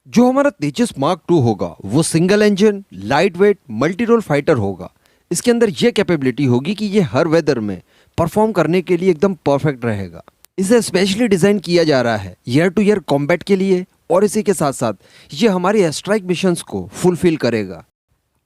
जो हमारा तेजस mark two होगा वो single engine light weight multi role fighter होगा। इसके अंदर ये कैपेबिलिटी होगी कि ये हर वेदर में परफॉर्म करने के लिए एकदम परफेक्ट रहेगा। इसे स्पेशली डिज़ाइन किया जा रहा है ईयर टू ईयर कॉम्बैट के लिए, और इसी के साथ साथ ये हमारी एयरस्ट्राइक मिशंस को फुलफिल करेगा।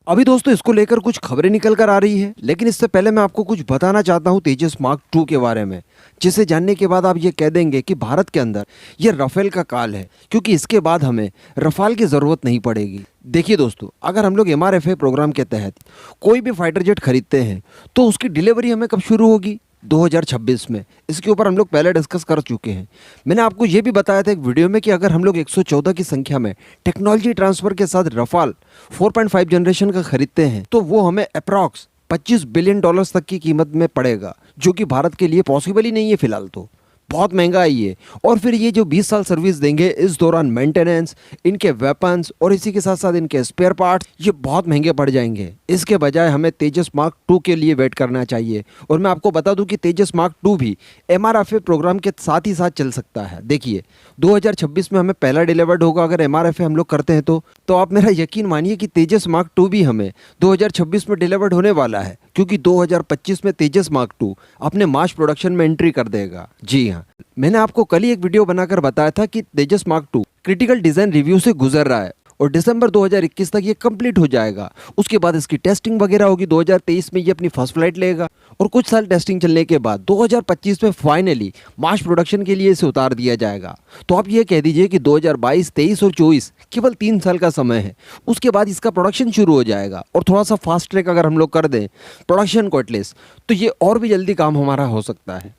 अभी दोस्तों इसको लेकर कुछ खबरें निकल कर आ रही है, लेकिन इससे पहले मैं आपको कुछ बताना चाहता हूँ तेजस मार्क टू के बारे में, जिसे जानने के बाद आप ये कह देंगे कि भारत के अंदर ये राफेल का काल है, क्योंकि इसके बाद हमें रफाल की ज़रूरत नहीं पड़ेगी। देखिए दोस्तों, अगर हम लोग MRFA प्रोग्राम के तहत कोई भी फाइटर जेट खरीदते हैं तो उसकी डिलीवरी हमें कब शुरू होगी? 2026 में। इसके ऊपर हम लोग पहले डिस्कस कर चुके हैं। मैंने आपको ये भी बताया था एक वीडियो में कि अगर हम लोग 114 की संख्या में टेक्नोलॉजी ट्रांसफ़र के साथ रफाल 4.5 जनरेशन का खरीदते हैं तो वो हमें अप्रॉक्स $25 बिलियन तक की कीमत में पड़ेगा, जो कि भारत के लिए पॉसिबल ही नहीं है फिलहाल, तो बहुत महंगा है ये। और फिर ये जो 20 साल सर्विस देंगे, इस दौरान मेंटेनेंस, इनके वेपन्स और इसी के साथ साथ इनके स्पेयर पार्ट्स ये बहुत महंगे पड़ जाएंगे। इसके बजाय हमें तेजस मार्क टू के लिए वेट करना चाहिए। और मैं आपको बता दूं कि तेजस मार्क टू भी MRFA प्रोग्राम के साथ ही साथ चल सकता है। देखिए 2026 में हमें पहला डिलीवर्ड होगा अगर MRFA हम लोग करते हैं तो आप मेरा यकीन मानिए कि तेजस मार्क टू भी हमें 2026 में डिलीवर्ड होने वाला है, क्योंकि 2025 में तेजस मार्क टू अपने मास प्रोडक्शन में एंट्री कर देगा। जी हाँ, मैंने आपको कल ही एक वीडियो बनाकर बताया था कि Tejas mark two critical design review से गुजर रहा है और दिसंबर 2021 तक ये कंप्लीट हो जाएगा। उसके बाद इसकी टेस्टिंग वगैरह होगी। 2023 में ये अपनी फर्स्ट फ्लाइट लेगा और कुछ साल टेस्टिंग चलने के बाद 2025 में फाइनली मास प्रोडक्शन के लिए इसे उतार दिया जाएगा। तो आप ये कह दीजिए कि 2022, 23 और 24 केवल 3 साल का समय है। उसके बाद इसका प्रोडक्शन शुरू हो जाएगा और थोड़ा सा फास्ट ट्रैक अगर हम लोग कर दें प्रोडक्शन को एटलीस्ट, तो ये और भी जल्दी काम हमारा हो सकता है।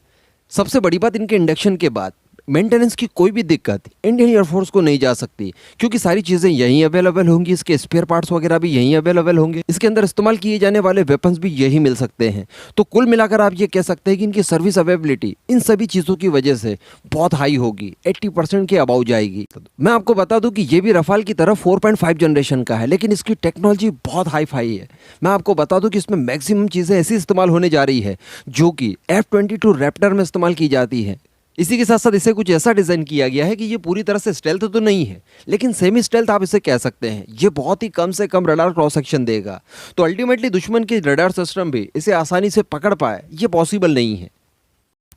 सबसे बड़ी बात, इनके इंडक्शन के बाद मेंटेनेंस की कोई भी दिक्कत इंडियन एयरफोर्स को नहीं जा सकती, क्योंकि सारी चीज़ें यहीं अवेलेबल होंगी। इसके स्पेयर पार्ट्स वगैरह भी यहीं अवेलेबल होंगे। इसके अंदर इस्तेमाल किए जाने वाले वेपन्स भी यही मिल सकते हैं। तो कुल मिलाकर आप ये कह सकते हैं कि इनकी सर्विस अवेलेबिलिटी इन सभी चीज़ों की वजह से बहुत हाई होगी, 80% के अबाउ जाएगी। मैं आपको बता दूं कि ये भी रफाल की तरह 4.5 जनरेशन का है, लेकिन इसकी टेक्नोलॉजी बहुत हाई फाई है। मैं आपको बता दूं कि इसमें मैक्सिमम चीज़ें ऐसी इस्तेमाल होने जा रही है जो कि F-22 रैप्टर में इस्तेमाल की जाती है। इसी के साथ साथ इसे कुछ ऐसा डिज़ाइन किया गया है कि ये पूरी तरह से स्टेल्थ तो नहीं है, लेकिन सेमी स्टेल्थ आप इसे कह सकते हैं। ये बहुत ही कम से कम रडार क्रॉस सेक्शन देगा, तो अल्टीमेटली दुश्मन के रडार सिस्टम भी इसे आसानी से पकड़ पाए ये पॉसिबल नहीं है।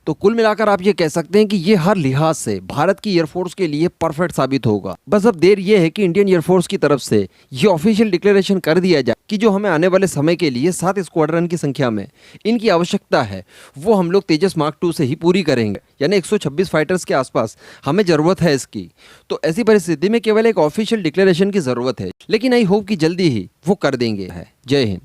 तो कुल मिलाकर आप ये कह सकते हैं कि ये हर लिहाज से भारत की एयरफोर्स के लिए परफेक्ट साबित होगा। बस अब देर ये है कि इंडियन एयरफोर्स की तरफ से ये ऑफिशियल डिक्लेरेशन कर दिया जाए कि जो हमें आने वाले समय के लिए 7 स्क्वाड्रन की संख्या में इनकी आवश्यकता है वो हम लोग तेजस मार्क टू से ही पूरी करेंगे, यानी 126 फाइटर्स के आसपास हमें ज़रूरत है इसकी। तो ऐसी परिस्थिति में केवल एक ऑफिशियल डिक्लेरेशन की ज़रूरत है, लेकिन आई होप कि जल्दी ही वो कर देंगे। जय हिंद।